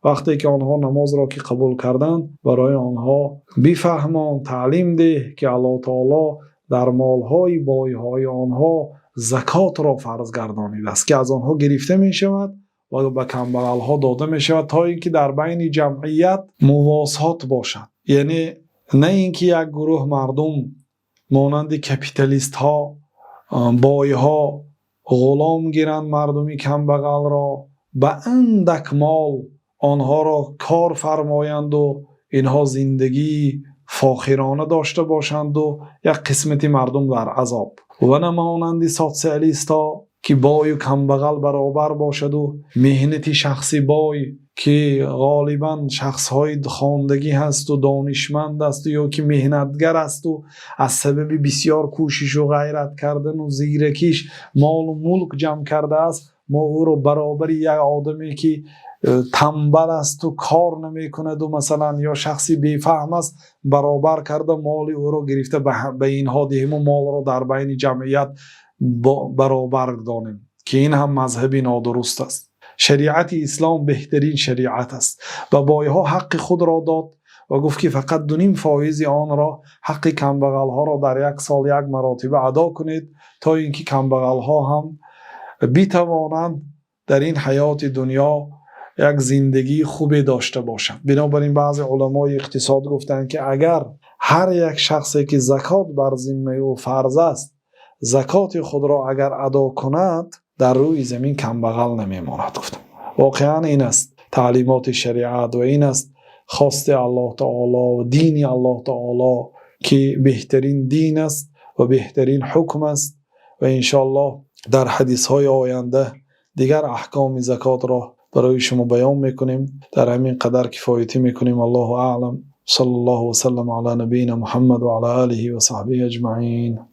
وقتی که آنها نماز را که قبول کردند برای آنها بفهمان تعلیم ده که الله تعالی در مالهای بایهای آنها زکات را فرض گردانیده است که از آنها گرفته می شود و به کمبغلها داده می شود تا اینکه در بین جمعیت مواسات باشد. یعنی نه اینکه یک گروه مردم مانند کپیتالیست ها بایها غلام گیرند مردمی کمبغل را، به اندک مال آنها را کار فرمایند و اینها زندگی فاخرانه داشته باشند و یک قسمتی مردم در عذاب، و نه مانند سوسیالیست ها که بای و کمبغل برابر باشد و مهنت شخصی بای که غالبا شخص های خواندگی هست و دانشمند است یا که مهنتگر است و از سبب بسیار کوشش و غیرت کردن و زیرکیش مال و ملک جمع کرده است، ما او رو برابر یک آدمی که تنبل است و کار نمی کند و مثلا یا شخصی بیفهم است برابر کرده مال او رو گرفته به اینها دهیم و مال رو در بین جمعیت برابر دانیم که این هم مذهبی نادرست است. شریعت اسلام بهترین شریعت است و بایها حق خود را داد و گفت که فقط 2.5% آن را حق کمبغل ها را در یک سال یک مراتبه ادا کنید تا اینکه کمبغل ها هم بتوانند در این حیات دنیا یک زندگی خوبی داشته باشند. بنابراین بعضی علمای اقتصاد گفتند که اگر هر یک شخصی که زکات بر ذمه او فرض است زکات خود را اگر ادا کند در روی زمین کمبغل نمیماند. گفتم واقعا این است تعلیمات شریعت و این است خواست الله تعالی و دین الله تعالی که بهترین دین است و بهترین حکم است و انشاءالله در حدیث های آینده دیگر احکام زکات را برای شما بیان میکنیم. در همین قدر کفایتی میکنیم. الله اعلم. صلی الله وسلم علی نبینا محمد و علی آله و صحبه اجمعین.